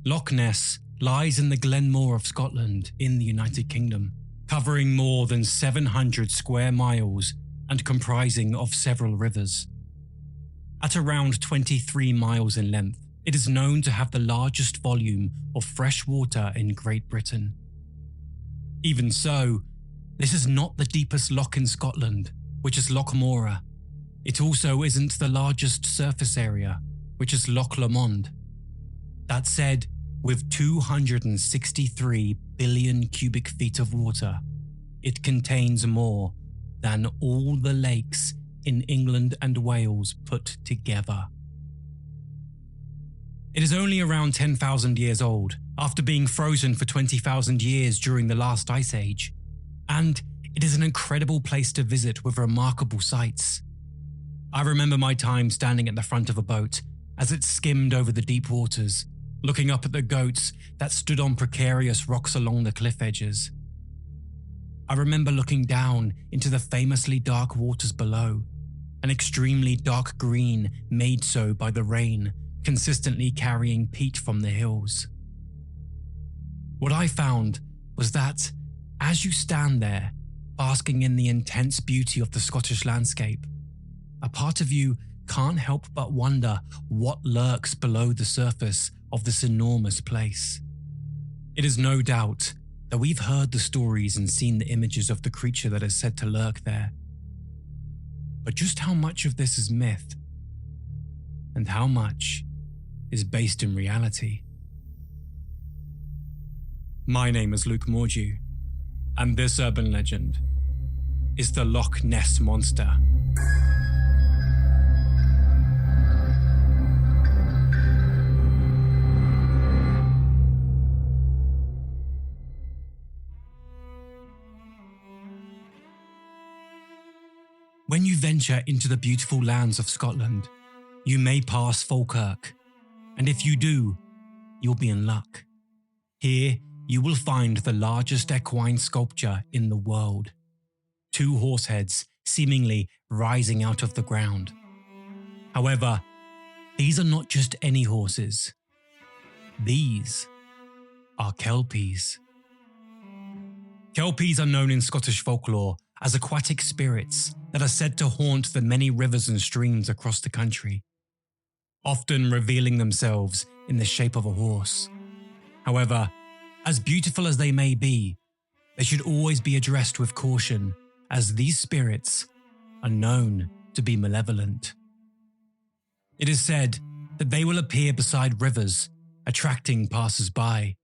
Loch Ness lies in the Glenmore of Scotland in the United Kingdom, covering more than 700 square miles and comprising of several rivers. At around 23 miles in length, it is known to have the largest volume of fresh water in Great Britain. Even so, this is not the deepest loch in Scotland, which is Loch Moura. It also isn't the largest surface area, which is Loch Lomond. That said, with 263 billion cubic feet of water, it contains more than all the lakes in England and Wales put together. It is only around 10,000 years old, after being frozen for 20,000 years during the last ice age, and it is an incredible place to visit with remarkable sights. I remember my time standing at the front of a boat as it skimmed over the deep waters, looking up at the goats that stood on precarious rocks along the cliff edges. I remember looking down into the famously dark waters below, an extremely dark green made so by the rain consistently carrying peat from the hills. What I found was that, as you stand there, basking in the intense beauty of the Scottish landscape, a part of you can't help but wonder what lurks below the surface of this enormous place. It is no doubt that we've heard the stories and seen the images of the creature that is said to lurk there. But just how much of this is myth, and how much is based in reality? My name is Luke Mordew, and this urban legend is the Loch Ness Monster. When you venture into the beautiful lands of Scotland, you may pass Folklore, and if you do, you'll be in luck. Here, you will find the largest equine sculpture in the world. 2 horse heads seemingly rising out of the ground. However, these are not just any horses. These are kelpies. Kelpies are known in Scottish folklore as aquatic spirits that are said to haunt the many rivers and streams across the country, often revealing themselves in the shape of a horse. However, as beautiful as they may be, they should always be addressed with caution, as these spirits are known to be malevolent. It is said that they will appear beside rivers, attracting passers-by.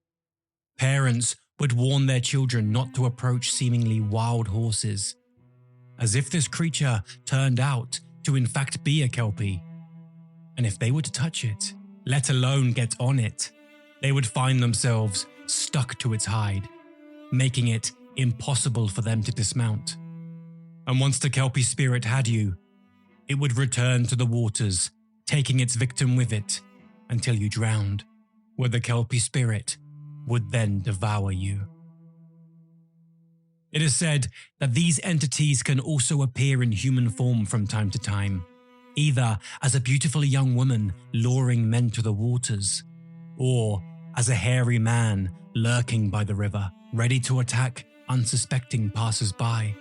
Parents would warn their children not to approach seemingly wild horses, as if this creature turned out to in fact be a kelpie. And if they were to touch it, let alone get on it, they would find themselves stuck to its hide, making it impossible for them to dismount. And once the kelpie spirit had you, it would return to the waters, taking its victim with it until you drowned, where the kelpie spirit would then devour you. It is said that these entities can also appear in human form from time to time, either as a beautiful young woman luring men to the waters, or as a hairy man lurking by the river, ready to attack unsuspecting passers-by.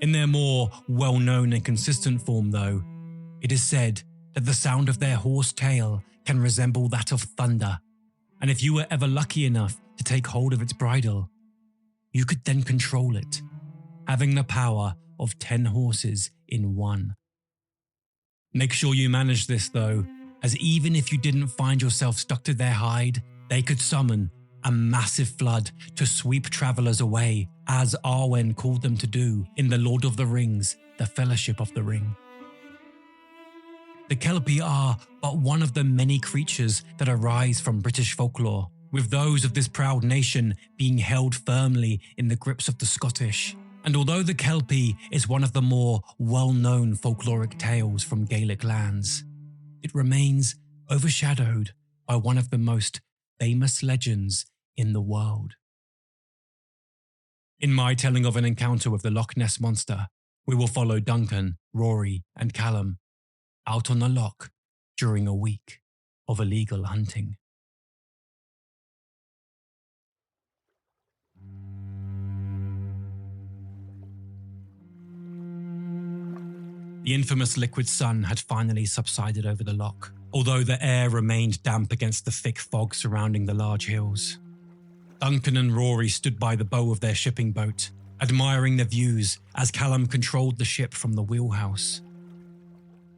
In their more well-known and consistent form, though, it is said that the sound of their hoarse tail can resemble that of thunder, and if you were ever lucky enough to take hold of its bridle, you could then control it, having the power of 10 horses in one. Make sure you manage this though, as even if you didn't find yourself stuck to their hide, they could summon a massive flood to sweep travelers away, as Arwen called them to do in The Lord of the Rings, The Fellowship of the Ring. The kelpie are but one of the many creatures that arise from British folklore, with those of this proud nation being held firmly in the grips of the Scottish. And although the kelpie is one of the more well-known folkloric tales from Gaelic lands, it remains overshadowed by one of the most famous legends in the world. In my telling of an encounter with the Loch Ness Monster, we will follow Duncan, Rory and Callum out on the loch during a week of illegal hunting. The infamous liquid sun had finally subsided over the loch, although the air remained damp against the thick fog surrounding the large hills. Duncan and Rory stood by the bow of their shipping boat, admiring the views as Callum controlled the ship from the wheelhouse.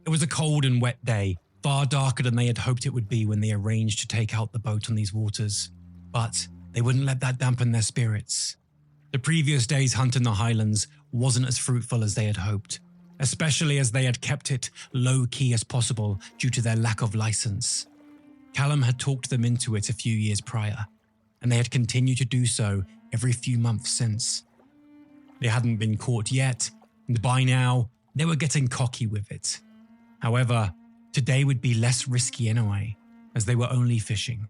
It was a cold and wet day, far darker than they had hoped it would be when they arranged to take out the boat on these waters. But they wouldn't let that dampen their spirits. The previous day's hunt in the Highlands wasn't as fruitful as they had hoped, especially as they had kept it low-key as possible due to their lack of license. Callum had talked them into it a few years prior, and they had continued to do so every few months since. They hadn't been caught yet, and by now, they were getting cocky with it. However, today would be less risky anyway, as they were only fishing.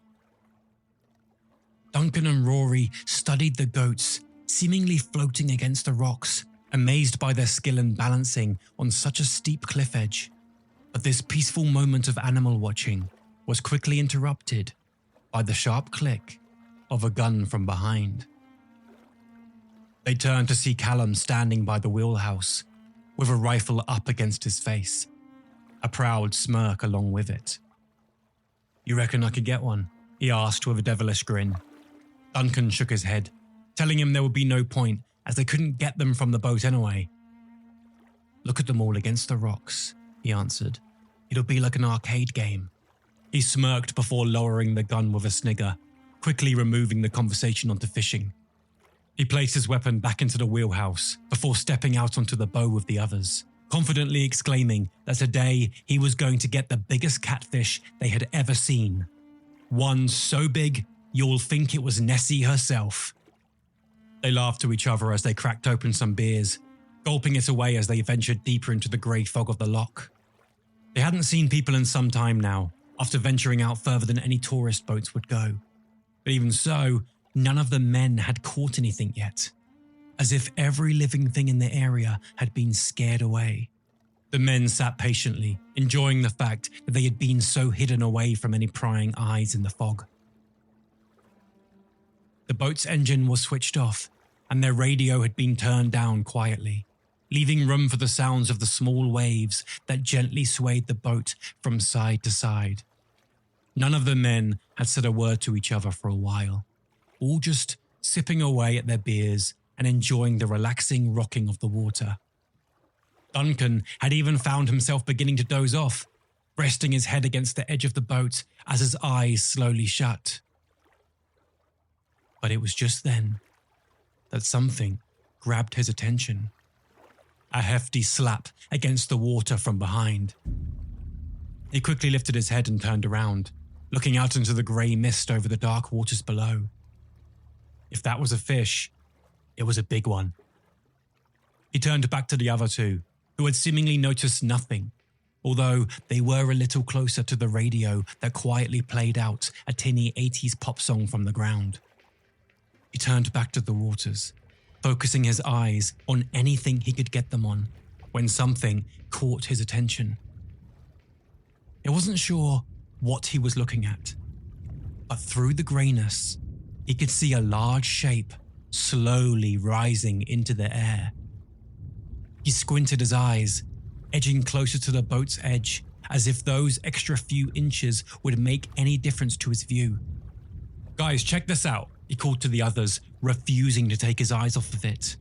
Duncan and Rory studied the goats, seemingly floating against the rocks, amazed by their skill in balancing on such a steep cliff edge. But this peaceful moment of animal watching was quickly interrupted by the sharp click of a gun from behind. They turned to see Callum standing by the wheelhouse, with a rifle up against his face, a proud smirk along with it. "You reckon I could get one?" he asked with a devilish grin. Duncan shook his head, telling him there would be no point as they couldn't get them from the boat anyway. "Look at them all against the rocks," he answered. "It'll be like an arcade game." He smirked before lowering the gun with a snigger, quickly removing the conversation onto fishing. He placed his weapon back into the wheelhouse before stepping out onto the bow with the others, confidently exclaiming that today he was going to get the biggest catfish they had ever seen. One so big, you'll think it was Nessie herself. They laughed to each other as they cracked open some beers, gulping it away as they ventured deeper into the grey fog of the loch. They hadn't seen people in some time now, after venturing out further than any tourist boats would go. But even so, none of the men had caught anything yet, as if every living thing in the area had been scared away. The men sat patiently, enjoying the fact that they had been so hidden away from any prying eyes in the fog. The boat's engine was switched off, and their radio had been turned down quietly, leaving room for the sounds of the small waves that gently swayed the boat from side to side. None of the men had said a word to each other for a while, all just sipping away at their beers and enjoying the relaxing rocking of the water. Duncan had even found himself beginning to doze off, resting his head against the edge of the boat as his eyes slowly shut. But it was just then that something grabbed his attention. A hefty slap against the water from behind. He quickly lifted his head and turned around, looking out into the grey mist over the dark waters below. If that was a fish, it was a big one. He turned back to the other two, who had seemingly noticed nothing, although they were a little closer to the radio that quietly played out a tinny 80s pop song from the ground. He turned back to the waters, focusing his eyes on anything he could get them on, when something caught his attention. He wasn't sure what he was looking at, but through the greyness, he could see a large shape slowly rising into the air. He squinted his eyes, edging closer to the boat's edge, as if those extra few inches would make any difference to his view. "Guys, check this out," he called to the others, refusing to take his eyes off of it.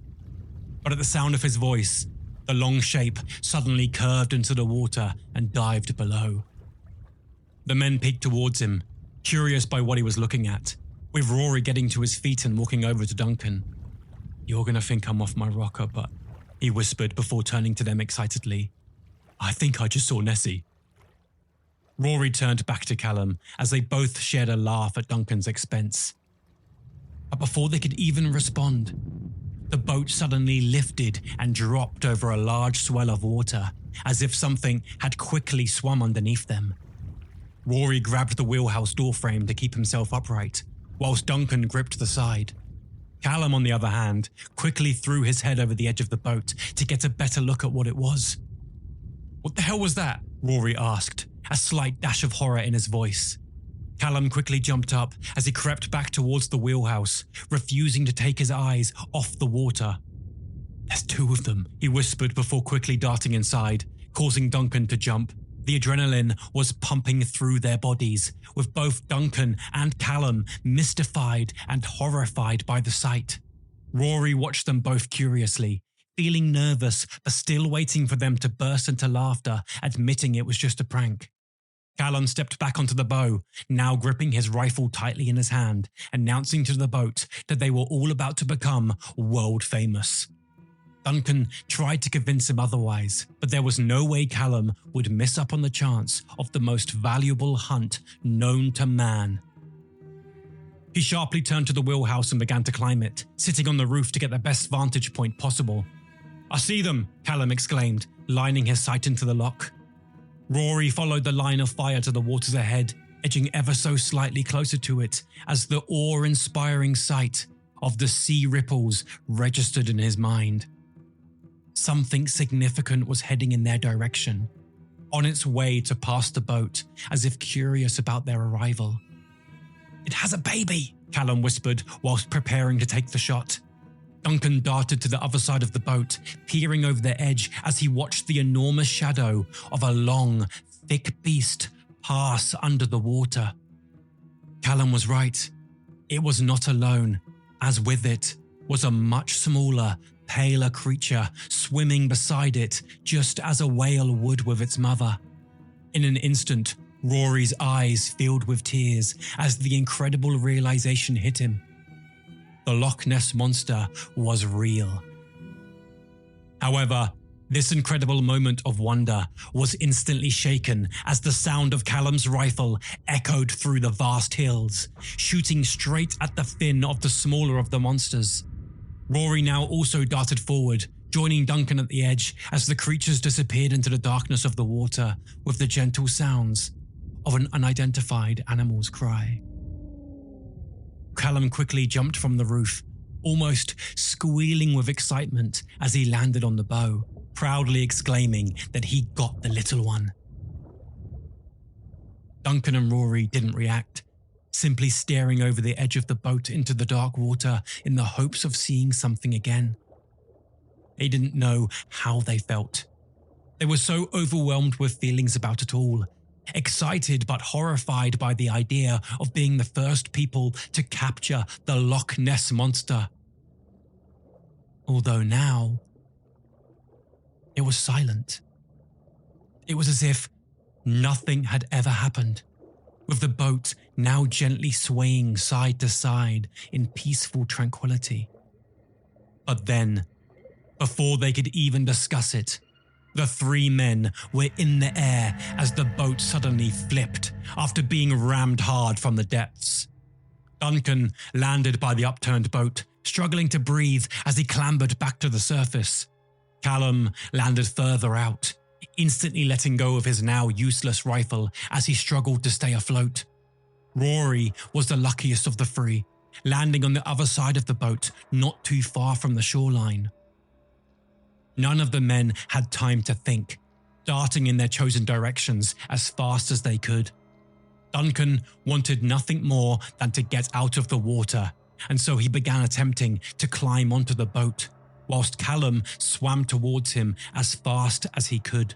But at the sound of his voice, the long shape suddenly curved into the water and dived below. The men peeked towards him, curious by what he was looking at, with Rory getting to his feet and walking over to Duncan. "You're gonna think I'm off my rocker, but," he whispered before turning to them excitedly, "I think I just saw Nessie." Rory turned back to Callum as they both shared a laugh at Duncan's expense. But before they could even respond, the boat suddenly lifted and dropped over a large swell of water, as if something had quickly swum underneath them. Rory grabbed the wheelhouse door frame to keep himself upright, whilst Duncan gripped the side. Callum, on the other hand, quickly threw his head over the edge of the boat to get a better look at what it was. "What the hell was that?" Rory asked, a slight dash of horror in his voice. Callum quickly jumped up as he crept back towards the wheelhouse, refusing to take his eyes off the water. "There's two of them," he whispered before quickly darting inside, causing Duncan to jump. The adrenaline was pumping through their bodies, with both Duncan and Callum mystified and horrified by the sight. Rory watched them both curiously, feeling nervous but still waiting for them to burst into laughter, admitting it was just a prank. Callum stepped back onto the bow, now gripping his rifle tightly in his hand, announcing to the boat that they were all about to become world famous. Duncan tried to convince him otherwise, but there was no way Callum would miss up on the chance of the most valuable hunt known to man. He sharply turned to the wheelhouse and began to climb it, sitting on the roof to get the best vantage point possible. "I see them," Callum exclaimed, lining his sight into the loch. Rory followed the line of fire to the waters ahead, edging ever so slightly closer to it as the awe-inspiring sight of the sea ripples registered in his mind. Something significant was heading in their direction, on its way to pass the boat, as if curious about their arrival. "It has a baby," Callum whispered whilst preparing to take the shot. Duncan darted to the other side of the boat, peering over the edge as he watched the enormous shadow of a long, thick beast pass under the water. Callum was right. It was not alone, as with it was a much smaller, paler creature swimming beside it just as a whale would with its mother. In an instant, Rory's eyes filled with tears as the incredible realization hit him. The Loch Ness Monster was real. However, this incredible moment of wonder was instantly shaken as the sound of Callum's rifle echoed through the vast hills, shooting straight at the fin of the smaller of the monsters. Rory now also darted forward, joining Duncan at the edge as the creatures disappeared into the darkness of the water with the gentle sounds of an unidentified animal's cry. Callum quickly jumped from the roof, almost squealing with excitement as he landed on the bow, proudly exclaiming that he got the little one. Duncan and Rory didn't react, simply staring over the edge of the boat into the dark water in the hopes of seeing something again. They didn't know how they felt. They were so overwhelmed with feelings about it all, excited but horrified by the idea of being the first people to capture the Loch Ness Monster. Although now, it was silent. It was as if nothing had ever happened, with the boat now gently swaying side to side in peaceful tranquility. But then, before they could even discuss it, the three men were in the air as the boat suddenly flipped after being rammed hard from the depths. Duncan landed by the upturned boat, struggling to breathe as he clambered back to the surface. Callum landed further out, instantly letting go of his now useless rifle as he struggled to stay afloat. Rory was the luckiest of the three, landing on the other side of the boat, not too far from the shoreline. None of the men had time to think, darting in their chosen directions as fast as they could. Duncan wanted nothing more than to get out of the water, and so he began attempting to climb onto the boat, whilst Callum swam towards him as fast as he could.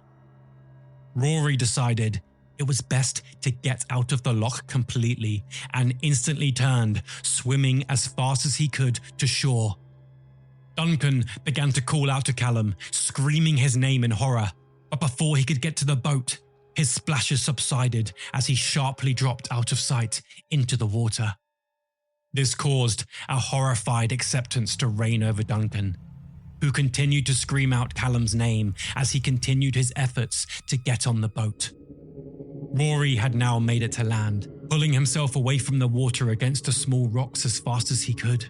Rory decided it was best to get out of the loch completely and instantly turned, swimming as fast as he could to shore. Duncan began to call out to Callum, screaming his name in horror, but before he could get to the boat, his splashes subsided as he sharply dropped out of sight into the water. This caused a horrified acceptance to reign over Duncan, who continued to scream out Callum's name as he continued his efforts to get on the boat. Rory had now made it to land, pulling himself away from the water against the small rocks as fast as he could.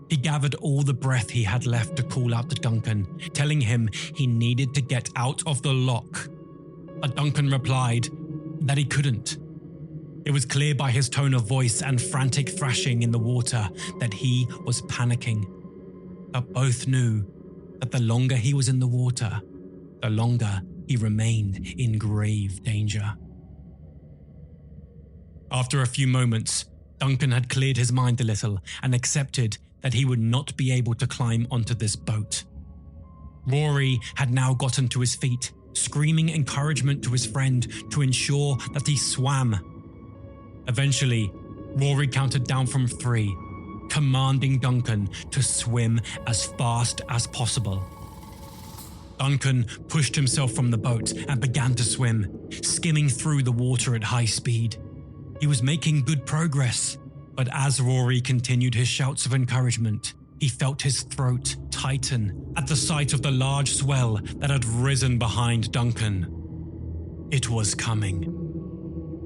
He gathered all the breath he had left to call out to Duncan, telling him he needed to get out of the loch. But Duncan replied that he couldn't. It was clear by his tone of voice and frantic thrashing in the water that he was panicking. But both knew that the longer he was in the water, the longer he remained in grave danger. After a few moments, Duncan had cleared his mind a little and accepted that he would not be able to climb onto this boat. Rory had now gotten to his feet, screaming encouragement to his friend to ensure that he swam. Eventually, Rory counted down from 3, commanding Duncan to swim as fast as possible. Duncan pushed himself from the boat and began to swim, skimming through the water at high speed. He was making good progress, but as Rory continued his shouts of encouragement, he felt his throat tighten at the sight of the large swell that had risen behind Duncan. It was coming.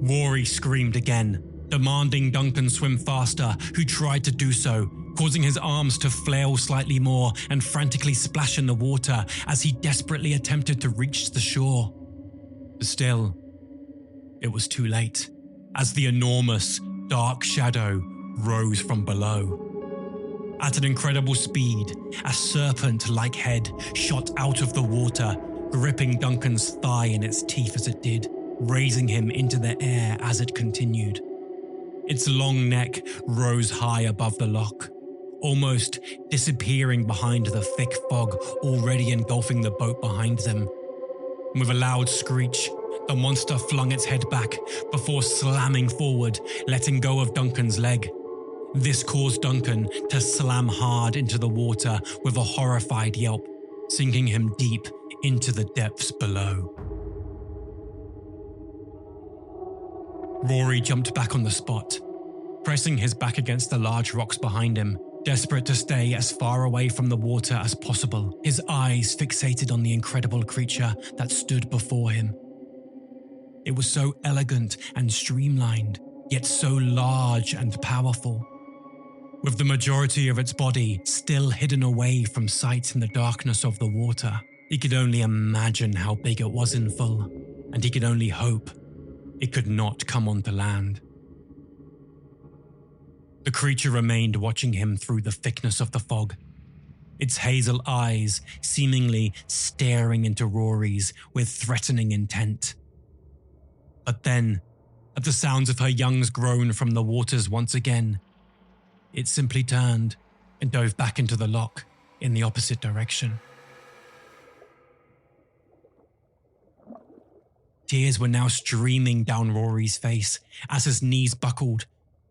Rory screamed again, demanding Duncan swim faster, who tried to do so, causing his arms to flail slightly more and frantically splash in the water as he desperately attempted to reach the shore. But still, it was too late, as the enormous, dark shadow rose from below. At an incredible speed, a serpent-like head shot out of the water, gripping Duncan's thigh in its teeth as it did, raising him into the air as it continued. Its long neck rose high above the loch, almost disappearing behind the thick fog already engulfing the boat behind them. With a loud screech, the monster flung its head back before slamming forward, letting go of Duncan's leg. This caused Duncan to slam hard into the water with a horrified yelp, sinking him deep into the depths below. Rory jumped back on the spot, pressing his back against the large rocks behind him, desperate to stay as far away from the water as possible, his eyes fixated on the incredible creature that stood before him. It was so elegant and streamlined, yet so large and powerful. With the majority of its body still hidden away from sight in the darkness of the water, he could only imagine how big it was in full, and he could only hope it could not come onto land. The creature remained watching him through the thickness of the fog, its hazel eyes seemingly staring into Rory's with threatening intent. But then, at the sounds of her young's groan from the waters once again, it simply turned and dove back into the loch in the opposite direction. Tears were now streaming down Rory's face as his knees buckled,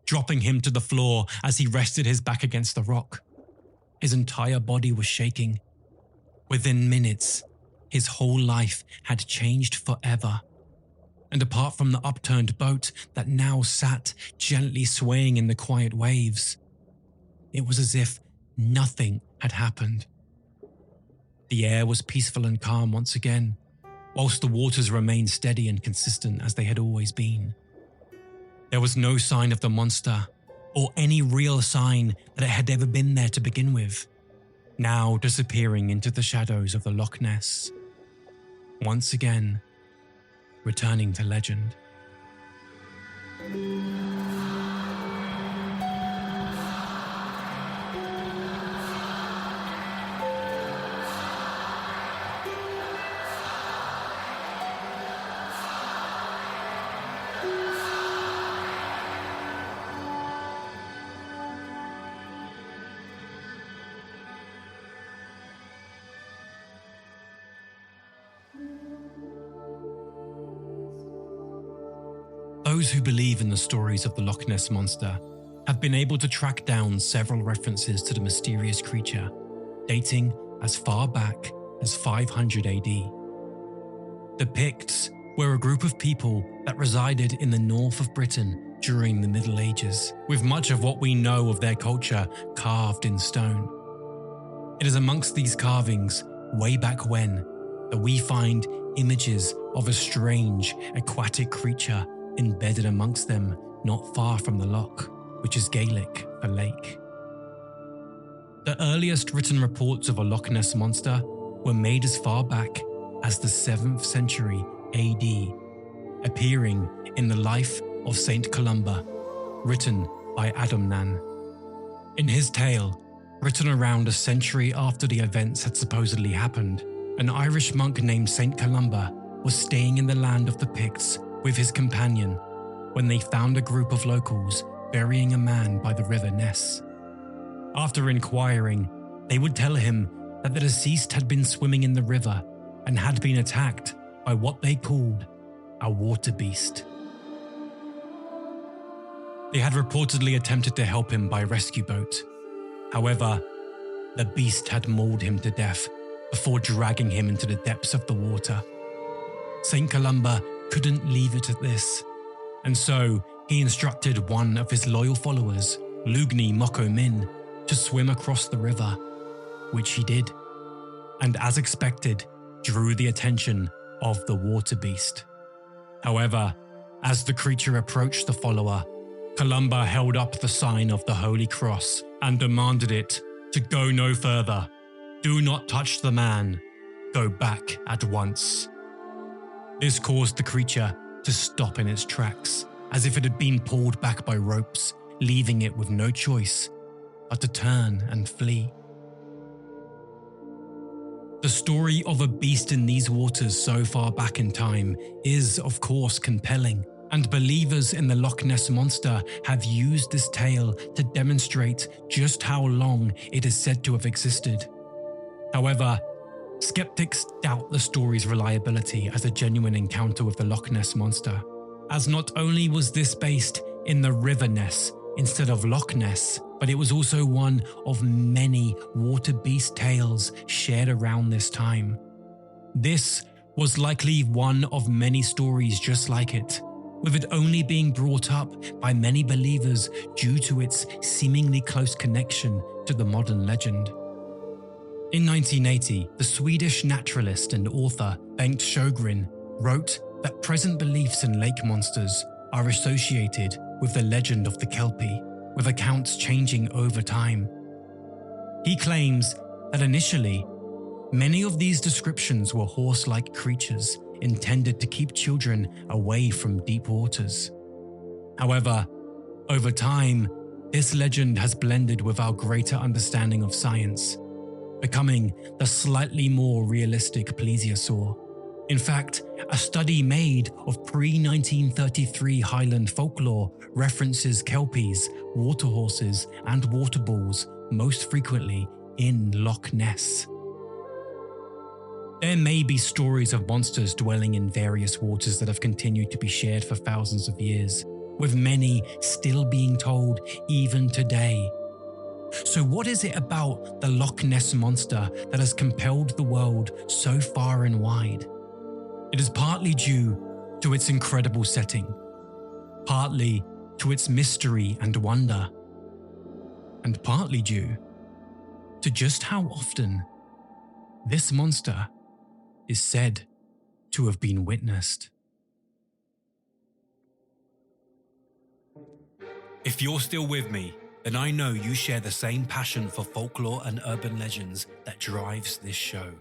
dropping him to the floor as he rested his back against the rock. His entire body was shaking. Within minutes, his whole life had changed forever. And apart from the upturned boat that now sat gently swaying in the quiet waves, it was as if nothing had happened. The air was peaceful and calm once again, whilst the waters remained steady and consistent as they had always been. There was no sign of the monster, or any real sign that it had ever been there to begin with, now disappearing into the shadows of the Loch Ness, once again returning to legend. Those who believe in the stories of the Loch Ness Monster have been able to track down several references to the mysterious creature, dating as far back as 500 AD. The Picts were a group of people that resided in the north of Britain during the Middle Ages, with much of what we know of their culture carved in stone. It is amongst these carvings, way back when, that we find images of a strange aquatic creature embedded amongst them not far from the loch, which is Gaelic for lake. The earliest written reports of a Loch Ness Monster were made as far back as the 7th century AD, appearing in the Life of Saint Columba, written by Adamnan. In his tale, written around a century after the events had supposedly happened, an Irish monk named Saint Columba was staying in the land of the Picts with his companion when they found a group of locals burying a man by the river Ness. After inquiring, they would tell him that the deceased had been swimming in the river and had been attacked by what they called a water beast. They had reportedly attempted to help him by rescue boat. However, the beast had mauled him to death before dragging him into the depths of the water. St. Columba couldn't leave it at this, and so he instructed one of his loyal followers, Lugni Moko Min, to swim across the river, which he did, and as expected, drew the attention of the water beast. However, as the creature approached the follower, Columba held up the sign of the Holy Cross and demanded it to go no further. Do not touch the man. Go back at once. This caused the creature to stop in its tracks, as if it had been pulled back by ropes, leaving it with no choice but to turn and flee. The story of a beast in these waters so far back in time is, of course, compelling, and believers in the Loch Ness Monster have used this tale to demonstrate just how long it is said to have existed. However, skeptics doubt the story's reliability as a genuine encounter with the Loch Ness Monster, as not only was this based in the River Ness instead of Loch Ness, but it was also one of many water beast tales shared around this time. This was likely one of many stories just like it, with it only being brought up by many believers due to its seemingly close connection to the modern legend. In 1980, the Swedish naturalist and author Bengt Sjögren wrote that present beliefs in lake monsters are associated with the legend of the Kelpie, with accounts changing over time. He claims that initially, many of these descriptions were horse-like creatures intended to keep children away from deep waters. However, over time, this legend has blended with our greater understanding of science, becoming the slightly more realistic plesiosaur. In fact, a study made of pre-1933 Highland folklore references kelpies, waterhorses, and water bulls most frequently in Loch Ness. There may be stories of monsters dwelling in various waters that have continued to be shared for thousands of years, with many still being told even today. So what is it about the Loch Ness Monster that has compelled the world so far and wide? It is partly due to its incredible setting, partly to its mystery and wonder, and partly due to just how often this monster is said to have been witnessed. If you're still with me, then I know you share the same passion for folklore and urban legends that drives this show.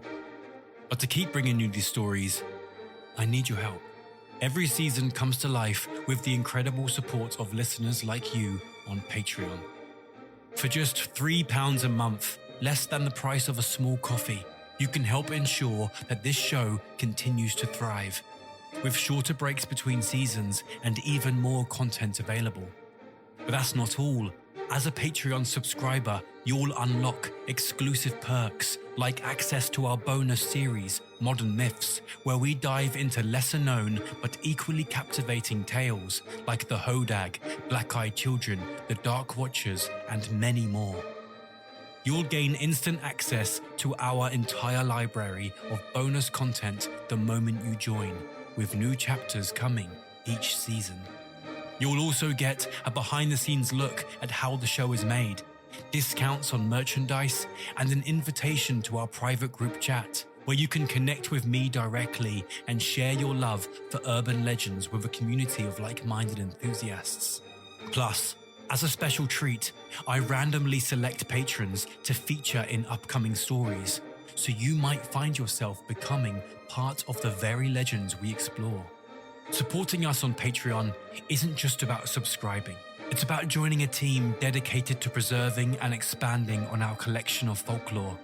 But to keep bringing you these stories, I need your help. Every season comes to life with the incredible support of listeners like you on Patreon. For just £3 a month, less than the price of a small coffee, you can help ensure that this show continues to thrive, with shorter breaks between seasons and even more content available. But that's not all. As a Patreon subscriber, you'll unlock exclusive perks like access to our bonus series, Modern Myths, where we dive into lesser-known but equally captivating tales like the Hodag, Black-Eyed Children, the Dark Watchers, and many more. You'll gain instant access to our entire library of bonus content the moment you join, with new chapters coming each season. You'll also get a behind-the-scenes look at how the show is made, discounts on merchandise, and an invitation to our private group chat, where you can connect with me directly and share your love for urban legends with a community of like-minded enthusiasts. Plus, as a special treat, I randomly select patrons to feature in upcoming stories, so you might find yourself becoming part of the very legends we explore. Supporting us on Patreon isn't just about subscribing. It's about joining a team dedicated to preserving and expanding on our collection of folklore.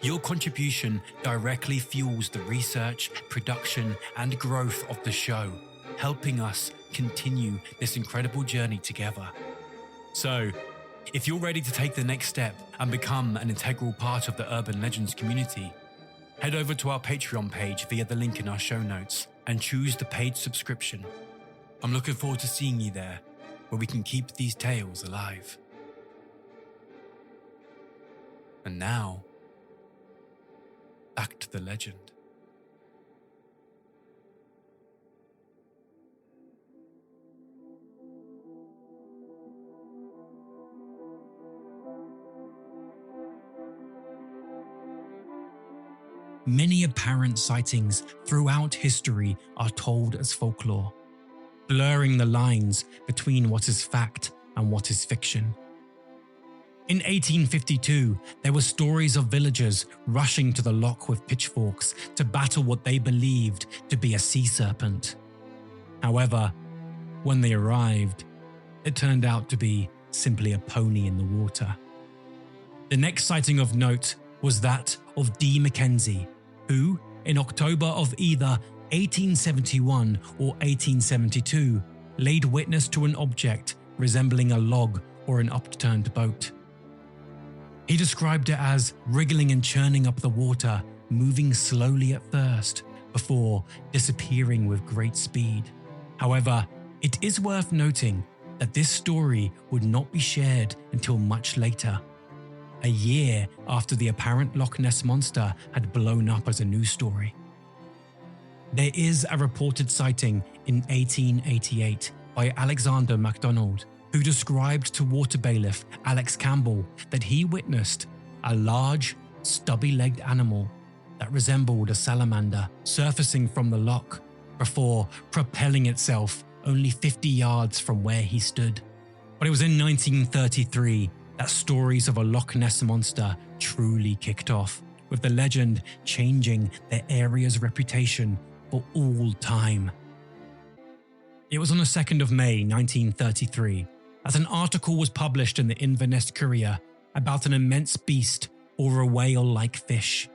Your contribution directly fuels the research, production, and growth of the show, helping us continue this incredible journey together. So, if you're ready to take the next step and become an integral part of the Urban Legends community, Head over to our Patreon page via the link in our show notes and choose the paid subscription. I'm looking forward to seeing you there, where we can keep these tales alive. And now, back to the legend. Many apparent sightings throughout history are told as folklore, blurring the lines between what is fact and what is fiction. In 1852, there were stories of villagers rushing to the loch with pitchforks to battle what they believed to be a sea serpent. However, when they arrived, it turned out to be simply a pony in the water. The next sighting of note was that of Dee Mackenzie, who, in October of either 1871 or 1872, laid witness to an object resembling a log or an upturned boat. He described it as wriggling and churning up the water, moving slowly at first, before disappearing with great speed. However, it is worth noting that this story would not be shared until much later, a year after the apparent Loch Ness Monster had blown up as a news story. There is a reported sighting in 1888 by Alexander MacDonald, who described to water bailiff Alex Campbell that he witnessed a large, stubby-legged animal that resembled a salamander surfacing from the loch before propelling itself only 50 yards from where he stood. But it was in 1933 that stories of a Loch Ness Monster truly kicked off, with the legend changing the area's reputation for all time. It was on the 2nd of May 1933 that an article was published in the Inverness Courier about an immense beast or a whale-like fish.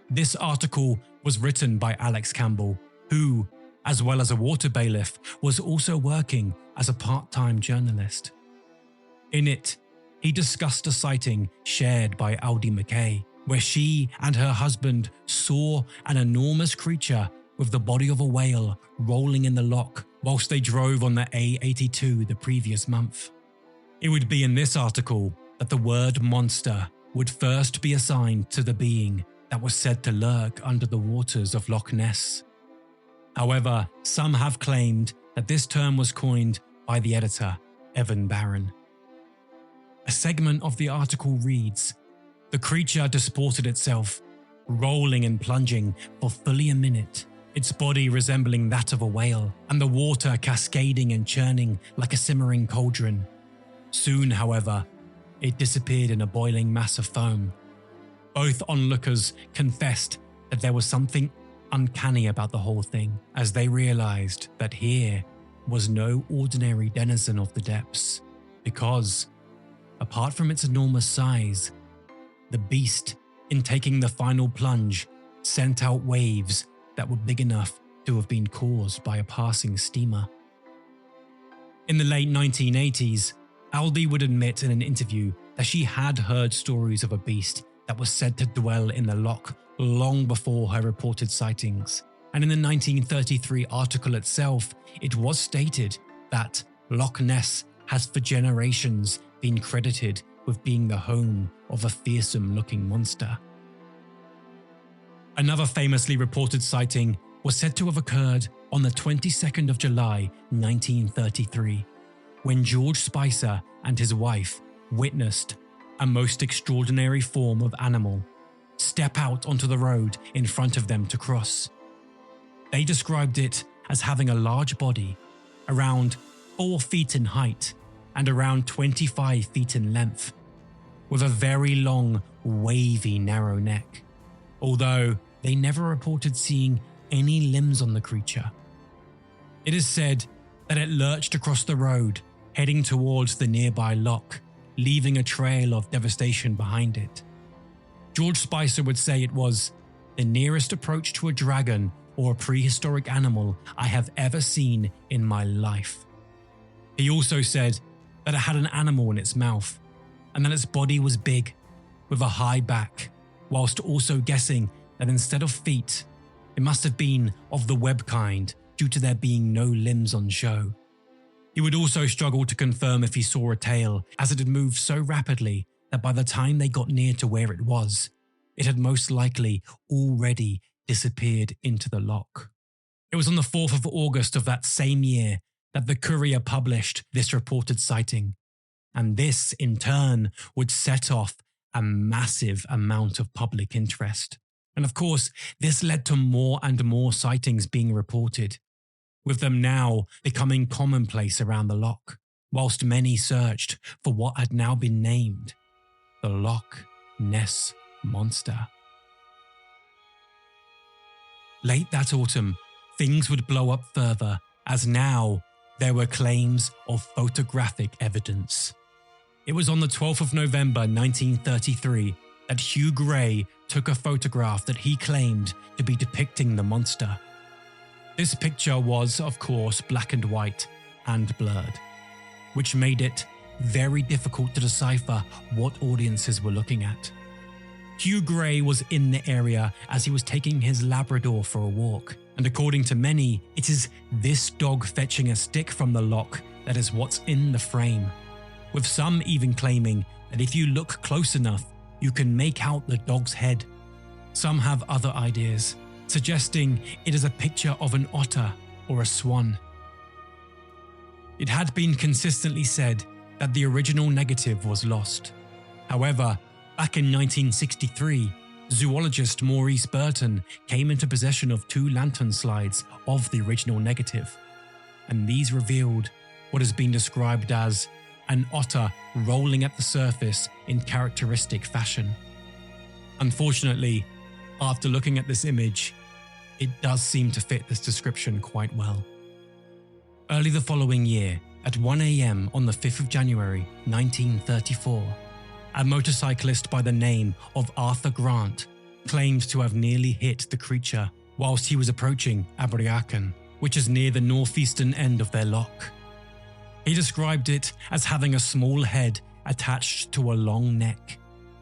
This article was written by Alex Campbell, who, as well as a water bailiff, was also working as a part-time journalist. In it, he discussed a sighting shared by Aldi McKay, where she and her husband saw an enormous creature with the body of a whale rolling in the loch whilst they drove on the A82 the previous month. It would be in this article that the word monster would first be assigned to the being that was said to lurk under the waters of Loch Ness. However, some have claimed that this term was coined by the editor, Evan Barron. A segment of the article reads, "The creature disported itself, rolling and plunging for fully a minute, its body resembling that of a whale, and the water cascading and churning like a simmering cauldron. Soon, however, it disappeared in a boiling mass of foam. Both onlookers confessed that there was something uncanny about the whole thing, as they realized that here was no ordinary denizen of the depths, because apart from its enormous size, the beast, in taking the final plunge, sent out waves that were big enough to have been caused by a passing steamer." In the late 1980s, Aldi would admit in an interview that she had heard stories of a beast that was said to dwell in the loch long before her reported sightings. And in the 1933 article itself, it was stated that Loch Ness has for generations been credited with being the home of a fearsome-looking monster. Another famously reported sighting was said to have occurred on the 22nd of July 1933, when George Spicer and his wife witnessed a most extraordinary form of animal step out onto the road in front of them to cross. They described it as having a large body, around 4 feet in height and around 25 feet in length, with a very long, wavy, narrow neck, although they never reported seeing any limbs on the creature. It is said that it lurched across the road, heading towards the nearby loch, leaving a trail of devastation behind it. George Spicer would say it was the nearest approach to a dragon or a prehistoric animal I have ever seen in my life. He also said that it had an animal in its mouth and that its body was big, with a high back, whilst also guessing that instead of feet, it must have been of the web kind due to there being no limbs on show. He would also struggle to confirm if he saw a tail, as it had moved so rapidly that by the time they got near to where it had most likely already disappeared into the loch. It was on the 4th of August of that same year that the Courier published this reported sighting, and this, in turn, would set off a massive amount of public interest. And of course, this led to more and more sightings being reported, with them now becoming commonplace around the loch, whilst many searched for what had now been named the Loch Ness Monster. Late that autumn, things would blow up further, as now there were claims of photographic evidence. It was on the 12th of November 1933 that Hugh Gray took a photograph that he claimed to be depicting the monster. This picture was, of course, black and white and blurred, which made it very difficult to decipher what audiences were looking at. Hugh Gray was in the area as he was taking his Labrador for a walk, and according to many, it is this dog fetching a stick from the loch that is what's in the frame, with some even claiming that if you look close enough, you can make out the dog's head. Some have other ideas, suggesting it is a picture of an otter or a swan. It had been consistently said that the original negative was lost. However, back in 1963, zoologist Maurice Burton came into possession of 2 lantern slides of the original negative, and these revealed what has been described as an otter rolling at the surface in characteristic fashion. Unfortunately, after looking at this image, it does seem to fit this description quite well. Early the following year, at 1 a.m. on the 5th of January 1934, a motorcyclist by the name of Arthur Grant claimed to have nearly hit the creature whilst he was approaching Abriacan, which is near the northeastern end of their loch. He described it as having a small head attached to a long neck,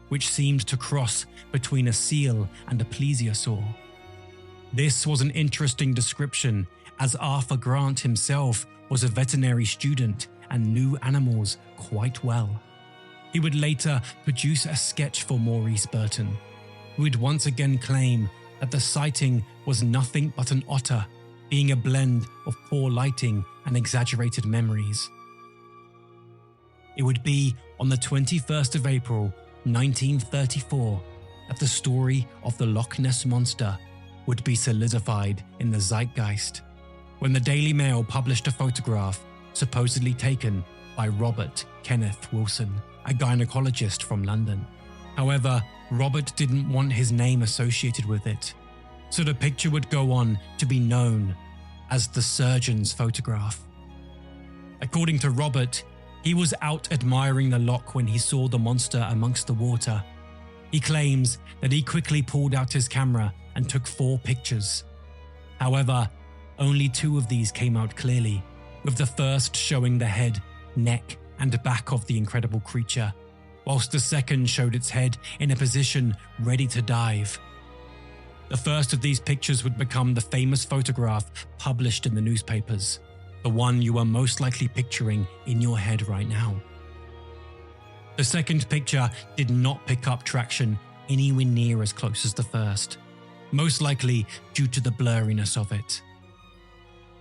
which seemed to cross between a seal and a plesiosaur. This was an interesting description, as Arthur Grant himself was a veterinary student and knew animals quite well. He would later produce a sketch for Maurice Burton, who would once again claim that the sighting was nothing but an otter, being a blend of poor lighting and exaggerated memories. It would be on the 21st of April 1934 that the story of the Loch Ness Monster would be solidified in the zeitgeist, when the Daily Mail published a photograph supposedly taken by Robert Kenneth Wilson, a gynecologist from London. However, Robert didn't want his name associated with it, so the picture would go on to be known as the surgeon's photograph. According to Robert, he was out admiring the loch when he saw the monster amongst the water. He claims that he quickly pulled out his camera and took 4 pictures. However, only 2 of these came out clearly, with the first showing the head, neck, and back of the incredible creature, whilst the second showed its head in a position ready to dive. The first of these pictures would become the famous photograph published in the newspapers, the one you are most likely picturing in your head right now. The second picture did not pick up traction anywhere near as close as the first, most likely due to the blurriness of it.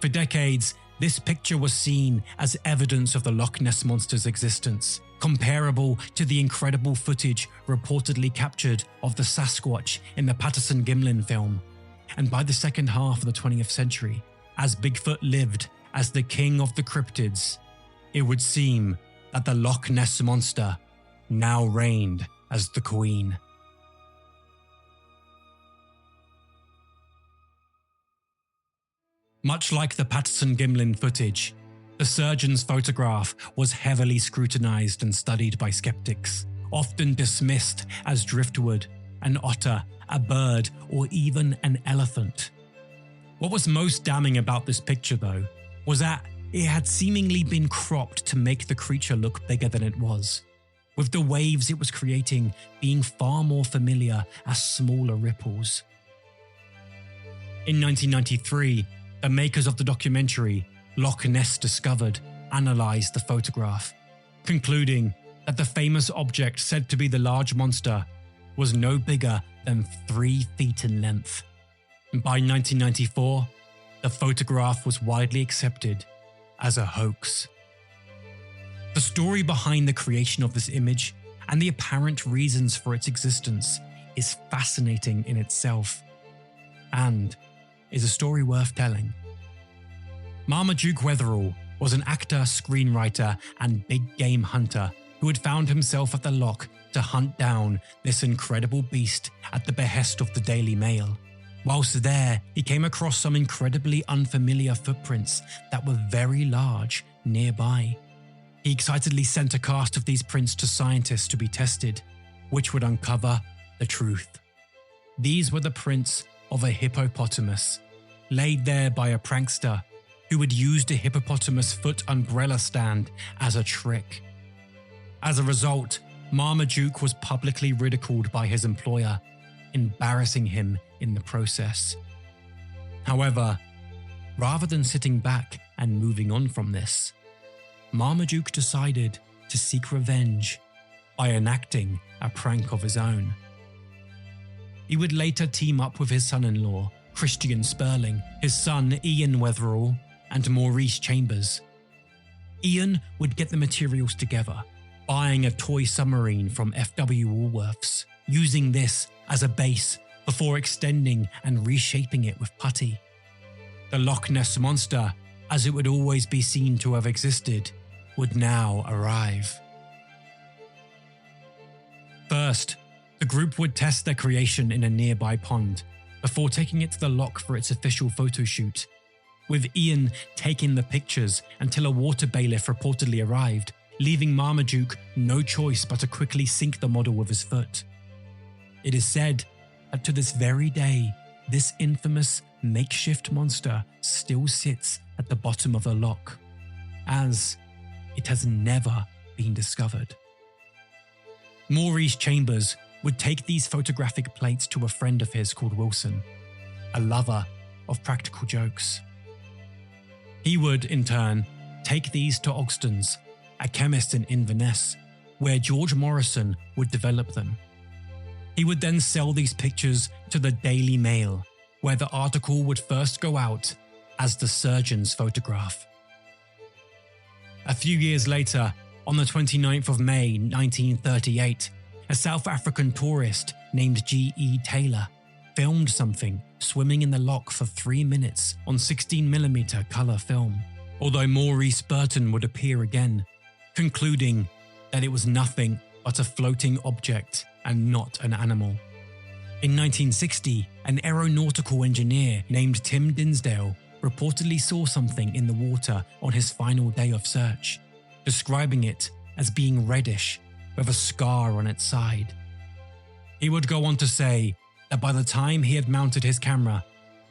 For decades, this picture was seen as evidence of the Loch Ness Monster's existence, comparable to the incredible footage reportedly captured of the Sasquatch in the Patterson-Gimlin film. And by the second half of the 20th century, as Bigfoot lived as the king of the cryptids, it would seem that the Loch Ness Monster now reigned as the queen. Much like the Patterson-Gimlin footage, the surgeon's photograph was heavily scrutinized and studied by skeptics, often dismissed as driftwood, an otter, a bird, or even an elephant. What was most damning about this picture, though, was that it had seemingly been cropped to make the creature look bigger than it was, with the waves it was creating being far more familiar as smaller ripples. In 1993, the makers of the documentary Loch Ness Discovered analysed the photograph, concluding that the famous object said to be the large monster was no bigger than 3 feet in length. By 1994, the photograph was widely accepted as a hoax. The story behind the creation of this image and the apparent reasons for its existence is fascinating in itself, and is a story worth telling. Marmaduke Wetherell was an actor, screenwriter, and big game hunter who had found himself at the loch to hunt down this incredible beast at the behest of the Daily Mail. Whilst there, he came across some incredibly unfamiliar footprints that were very large nearby. He excitedly sent a cast of these prints to scientists to be tested, which would uncover the truth. These were the prints of a hippopotamus, laid there by a prankster who had used a hippopotamus foot umbrella stand as a trick. As a result, Marmaduke was publicly ridiculed by his employer, embarrassing him in the process. However, rather than sitting back and moving on from this, Marmaduke decided to seek revenge by enacting a prank of his own. He would later team up with his son-in-law, Christian Sperling, his son Ian Wetherell, and Maurice Chambers. Ian would get the materials together, buying a toy submarine from F.W. Woolworths, using this as a base before extending and reshaping it with putty. The Loch Ness Monster, as it would always be seen to have existed, would now arrive. First, the group would test their creation in a nearby pond before taking it to the loch for its official photo shoot, with Ian taking the pictures until a water bailiff reportedly arrived, leaving Marmaduke no choice but to quickly sink the model with his foot. It is said that to this very day, this infamous makeshift monster still sits at the bottom of the loch, as it has never been discovered. Maurice Chambers would take these photographic plates to a friend of his called Wilson, a lover of practical jokes. He would, in turn, take these to Ogston's, a chemist in Inverness, where George Morrison would develop them. He would then sell these pictures to the Daily Mail, where the article would first go out as the surgeon's photograph. A few years later, on the 29th of May 1938, a South African tourist named G.E. Taylor filmed something swimming in the loch for 3 minutes on 16mm colour film, although Maurice Burton would appear again, concluding that it was nothing but a floating object and not an animal. In 1960, an aeronautical engineer named Tim Dinsdale reportedly saw something in the water on his final day of search, describing it as being reddish with a scar on its side. He would go on to say that by the time he had mounted his camera,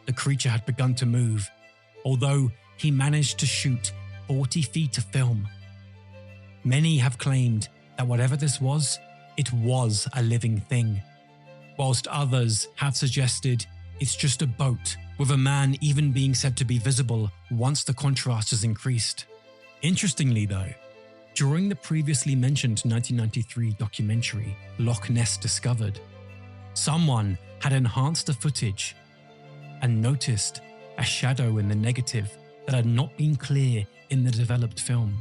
the creature had begun to move, although he managed to shoot 40 feet of film. Many have claimed that whatever this was, it was a living thing, whilst others have suggested it's just a boat, with a man even being said to be visible once the contrast is increased. Interestingly though, during the previously mentioned 1993 documentary Loch Ness Discovered, someone had enhanced the footage and noticed a shadow in the negative that had not been clear in the developed film.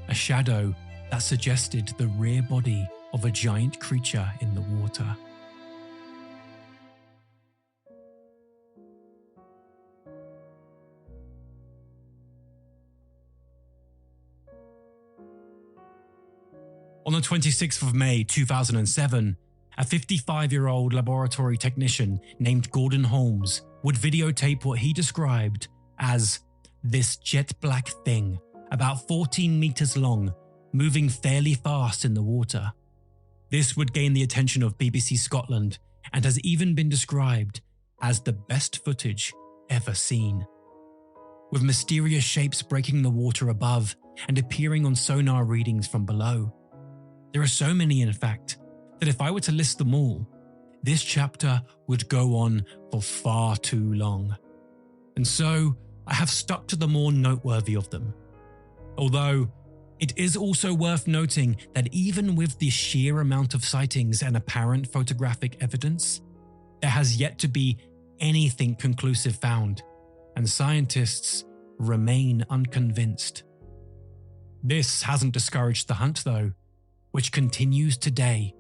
A shadow that suggested the rear body of a giant creature in the water. On the 26th of May 2007, a 55-year-old laboratory technician named Gordon Holmes would videotape what he described as this jet black thing, about 14 meters long, moving fairly fast in the water. This would gain the attention of BBC Scotland and has even been described as the best footage ever seen, with mysterious shapes breaking the water above and appearing on sonar readings from below. There are so many, in fact, that if I were to list them all, this chapter would go on for far too long. And so I have stuck to the more noteworthy of them. Although it is also worth noting that even with the sheer amount of sightings and apparent photographic evidence, there has yet to be anything conclusive found, and scientists remain unconvinced. This hasn't discouraged the hunt though, which continues today.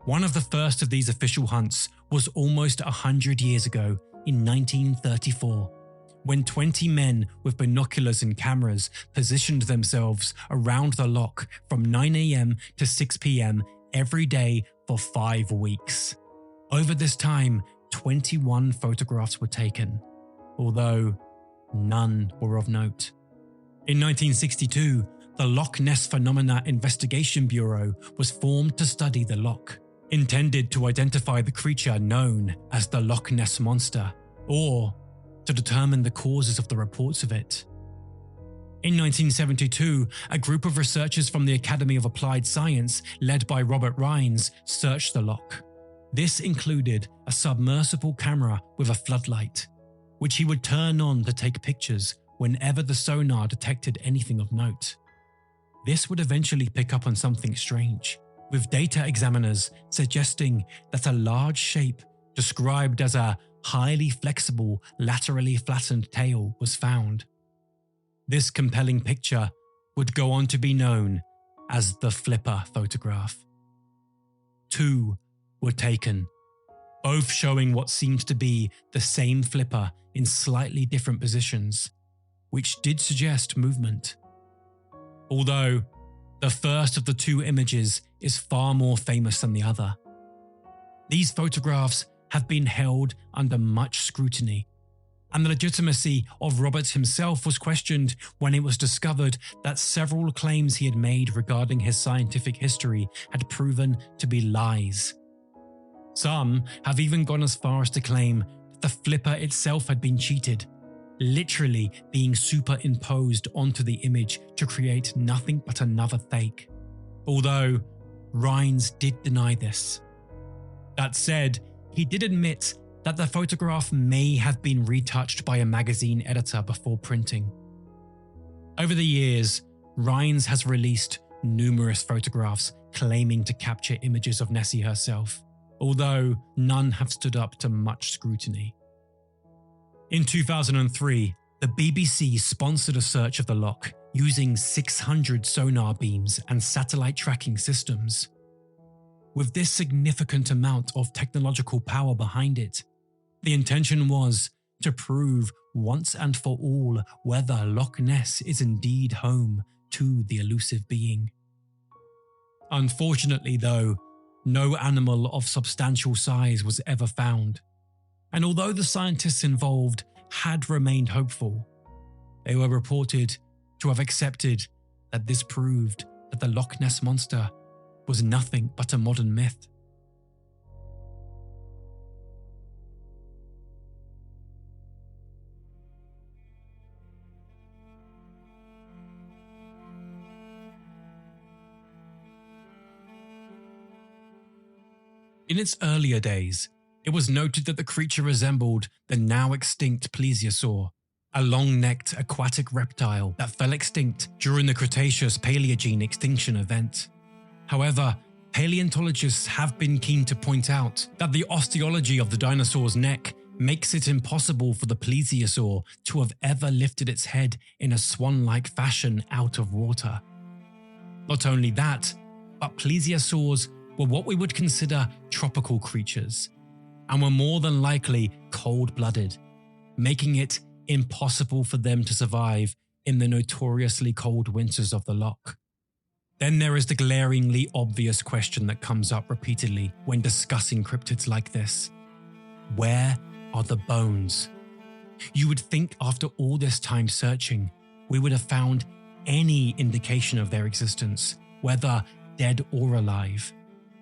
One of the first of these official hunts was almost 100 years ago in 1934, when 20 men with binoculars and cameras positioned themselves around the loch from 9 a.m. to 6 p.m. every day for 5 weeks. Over this time, 21 photographs were taken, although none were of note. In 1962, the Loch Ness Phenomena Investigation Bureau was formed to study the loch, intended to identify the creature known as the Loch Ness Monster, or to determine the causes of the reports of it. In 1972, a group of researchers from the Academy of Applied Science, led by Robert Rines, searched the loch. This included a submersible camera with a floodlight, which he would turn on to take pictures whenever the sonar detected anything of note. This would eventually pick up on something strange, with data examiners suggesting that a large shape described as a highly flexible, laterally flattened tail was found. This compelling picture would go on to be known as the Flipper photograph. 2 were taken, both showing what seemed to be the same flipper in slightly different positions, which did suggest movement. Although the first of the 2 images is far more famous than the other. These photographs have been held under much scrutiny, and the legitimacy of Roberts himself was questioned when it was discovered that several claims he had made regarding his scientific history had proven to be lies. Some have even gone as far as to claim that the flipper itself had been cheated, literally being superimposed onto the image to create nothing but another fake, although Rines did deny this. That said, he did admit that the photograph may have been retouched by a magazine editor before printing. Over the years, Rines has released numerous photographs claiming to capture images of Nessie herself, although none have stood up to much scrutiny. In 2003, the BBC sponsored a search of the loch using 600 sonar beams and satellite tracking systems. With this significant amount of technological power behind it, the intention was to prove once and for all whether Loch Ness is indeed home to the elusive being. Unfortunately though, no animal of substantial size was ever found, and although the scientists involved had remained hopeful, they were reported to have accepted that this proved that the Loch Ness Monster was nothing but a modern myth. In its earlier days, it was noted that the creature resembled the now extinct plesiosaur, a long-necked aquatic reptile that fell extinct during the Cretaceous-Paleogene extinction event. However, paleontologists have been keen to point out that the osteology of the dinosaur's neck makes it impossible for the plesiosaur to have ever lifted its head in a swan-like fashion out of water. Not only that, but plesiosaurs were what we would consider tropical creatures, and were more than likely cold-blooded, making it impossible for them to survive in the notoriously cold winters of the loch. Then there is the glaringly obvious question that comes up repeatedly when discussing cryptids like this. Where are the bones? You would think after all this time searching, we would have found any indication of their existence, whether dead or alive.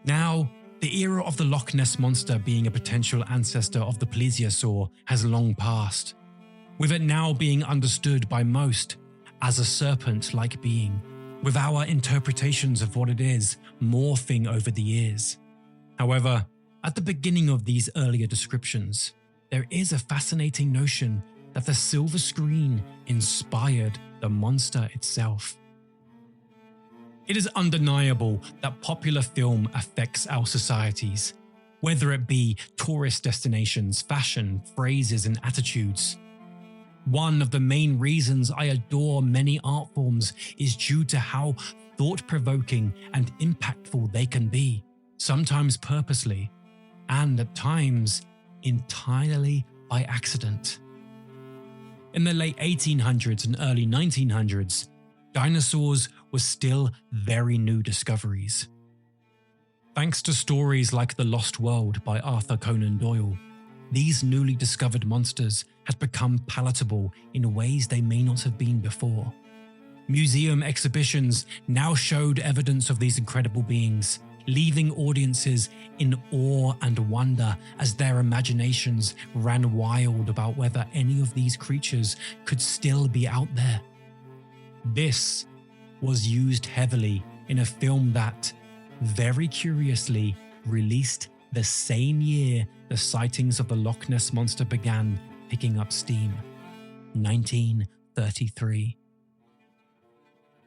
Now, the era of the Loch Ness Monster being a potential ancestor of the plesiosaur has long passed, with it now being understood by most as a serpent-like being, with our interpretations of what it is morphing over the years. However, at the beginning of these earlier descriptions, there is a fascinating notion that the silver screen inspired the monster itself. It is undeniable that popular film affects our societies, whether it be tourist destinations, fashion, phrases, and attitudes. One of the main reasons I adore many art forms is due to how thought-provoking and impactful they can be, sometimes purposely, and at times entirely by accident. In the late 1800s and early 1900s, dinosaurs were still very new discoveries. Thanks to stories like The Lost World by Arthur Conan Doyle, these newly discovered monsters had become palatable in ways they may not have been before. Museum exhibitions now showed evidence of these incredible beings, leaving audiences in awe and wonder as their imaginations ran wild about whether any of these creatures could still be out there. This was used heavily in a film that, very curiously, released the same year the sightings of the Loch Ness Monster began picking up steam, 1933.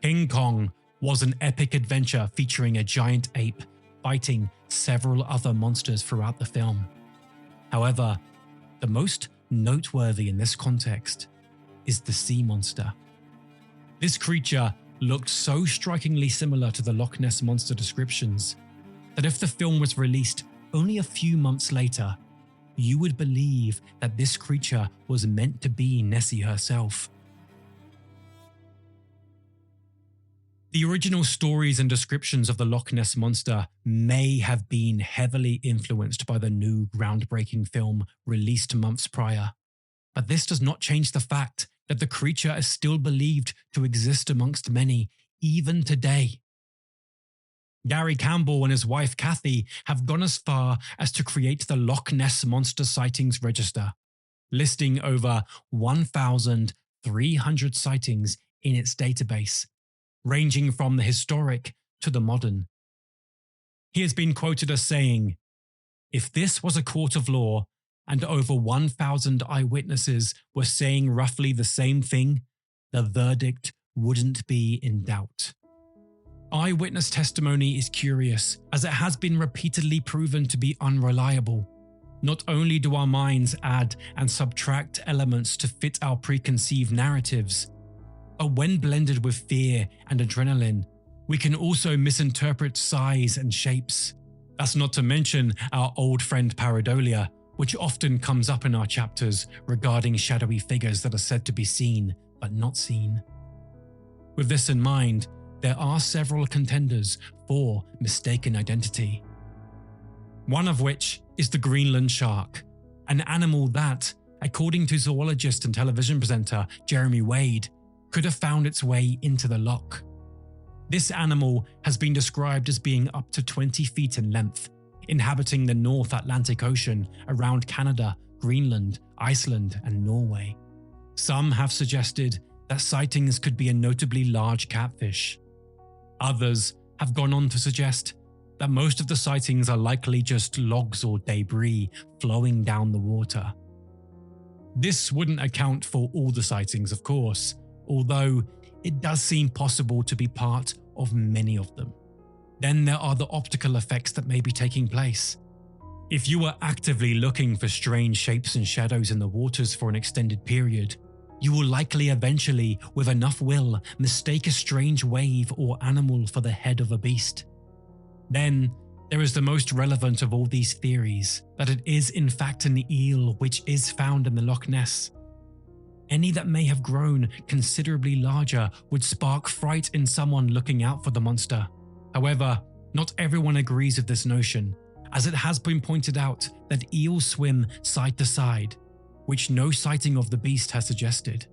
King Kong was an epic adventure featuring a giant ape fighting several other monsters throughout the film. However, the most noteworthy in this context is the sea monster. This creature looked so strikingly similar to the Loch Ness Monster descriptions that if the film was released only a few months later, you would believe that this creature was meant to be Nessie herself. The original stories and descriptions of the Loch Ness Monster may have been heavily influenced by the new groundbreaking film released months prior, but this does not change the fact that the creature is still believed to exist amongst many, even today. Gary Campbell and his wife Kathy have gone as far as to create the Loch Ness Monster Sightings Register, listing over 1,300 sightings in its database, ranging from the historic to the modern. He has been quoted as saying, "If this was a court of law and over 1,000 eyewitnesses were saying roughly the same thing, the verdict wouldn't be in doubt." Eyewitness testimony is curious, as it has been repeatedly proven to be unreliable. Not only do our minds add and subtract elements to fit our preconceived narratives, but when blended with fear and adrenaline, we can also misinterpret size and shapes. That's not to mention our old friend pareidolia, which often comes up in our chapters regarding shadowy figures that are said to be seen but not seen. With this in mind, there are several contenders for mistaken identity. One of which is the Greenland shark, an animal that, according to zoologist and television presenter Jeremy Wade, could have found its way into the loch. This animal has been described as being up to 20 feet in length, inhabiting the North Atlantic Ocean around Canada, Greenland, Iceland, and Norway. Some have suggested that sightings could be a notably large catfish. Others have gone on to suggest that most of the sightings are likely just logs or debris flowing down the water. This wouldn't account for all the sightings, of course, although it does seem possible to be part of many of them. Then there are the optical effects that may be taking place. If you are actively looking for strange shapes and shadows in the waters for an extended period, you will likely eventually, with enough will, mistake a strange wave or animal for the head of a beast. Then, there is the most relevant of all these theories, that it is in fact an eel which is found in the Loch Ness. Any that may have grown considerably larger would spark fright in someone looking out for the monster. However, not everyone agrees with this notion, as it has been pointed out that eels swim side to side, which no sighting of the beast has suggested.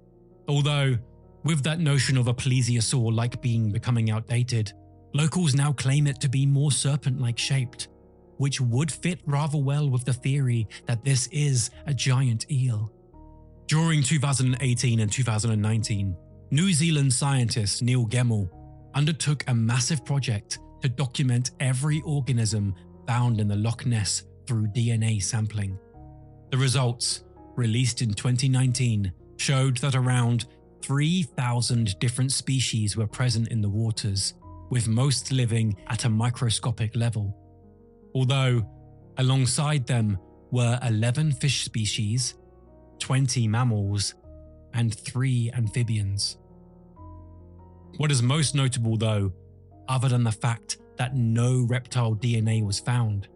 Although, with that notion of a plesiosaur-like being becoming outdated, locals now claim it to be more serpent-like shaped, which would fit rather well with the theory that this is a giant eel. During 2018 and 2019, New Zealand scientist Neil Gemmell undertook a massive project to document every organism found in the Loch Ness through DNA sampling. The results, released in 2019, showed that around 3,000 different species were present in the waters, with most living at a microscopic level. Although, alongside them were 11 fish species, 20 mammals, and 3 amphibians. What is most notable though, other than the fact that no reptile DNA was found,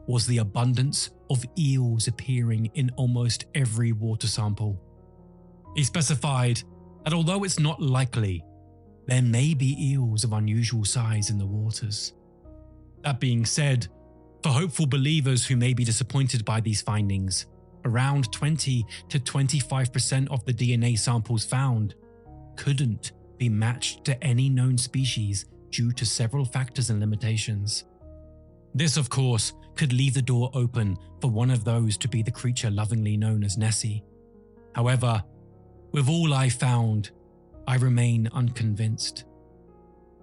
was the abundance of eels appearing in almost every water sample. He specified that although it's not likely, there may be eels of unusual size in the waters. That being said, for hopeful believers who may be disappointed by these findings, around 20 to 25% of the DNA samples found couldn't be matched to any known species due to several factors and limitations. This, of course, could leave the door open for one of those to be the creature lovingly known as Nessie. However, with all I found, I remain unconvinced.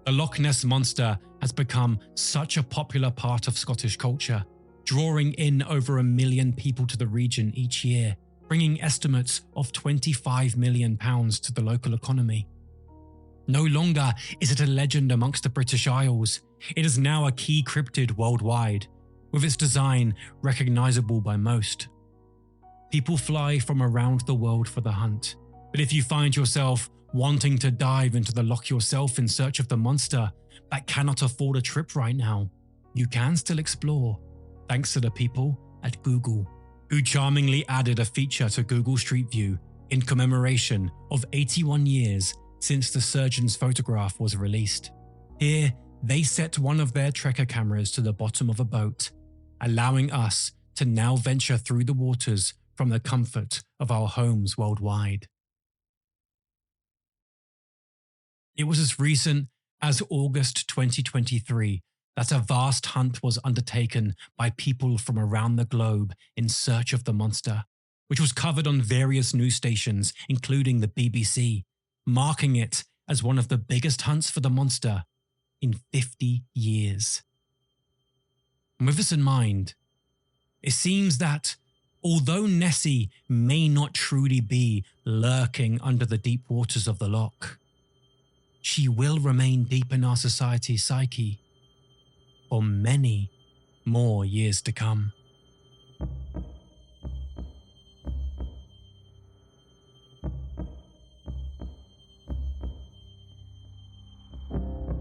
The Loch Ness Monster has become such a popular part of Scottish culture, drawing in over 1 million people to the region each year, bringing estimates of £25 million to the local economy. No longer is it a legend amongst the British Isles, it is now a key cryptid worldwide, with its design recognisable by most. People fly from around the world for the hunt, but if you find yourself wanting to dive into the loch yourself in search of the monster but cannot afford a trip right now, you can still explore, thanks to the people at Google, who charmingly added a feature to Google Street View in commemoration of 81 years since the surgeon's photograph was released. Here, they set one of their trekker cameras to the bottom of a boat, allowing us to now venture through the waters from the comfort of our homes worldwide. It was as recent as August 2023 that a vast hunt was undertaken by people from around the globe in search of the monster, which was covered on various news stations, including the BBC, marking it as one of the biggest hunts for the monster in 50 years. And with this in mind, it seems that although Nessie may not truly be lurking under the deep waters of the loch, she will remain deep in our society's psyche for many more years to come.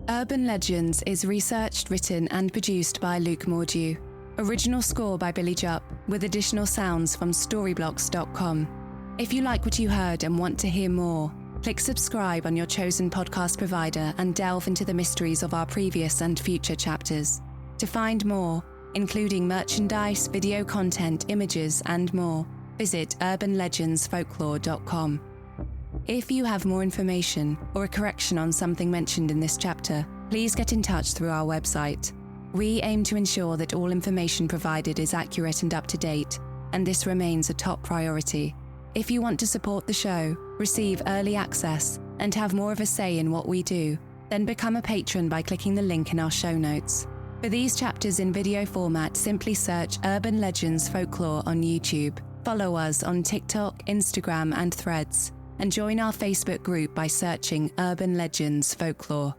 Urban Legends is researched, written and produced by Luke Mordew. Original score by Billy Jupp, with additional sounds from storyblocks.com. If you like what you heard and want to hear more, click subscribe on your chosen podcast provider and delve into the mysteries of our previous and future chapters. To find more, including merchandise, video content, images and more, visit urbanlegendsfolklore.com. If you have more information or a correction on something mentioned in this chapter, please get in touch through our website. We aim to ensure that all information provided is accurate and up to date, and this remains a top priority. If you want to support the show, receive early access, and have more of a say in what we do, then become a patron by clicking the link in our show notes. For these chapters in video format, simply search Urban Legends Folklore on YouTube. Follow us on TikTok, Instagram, and Threads, and join our Facebook group by searching Urban Legends Folklore.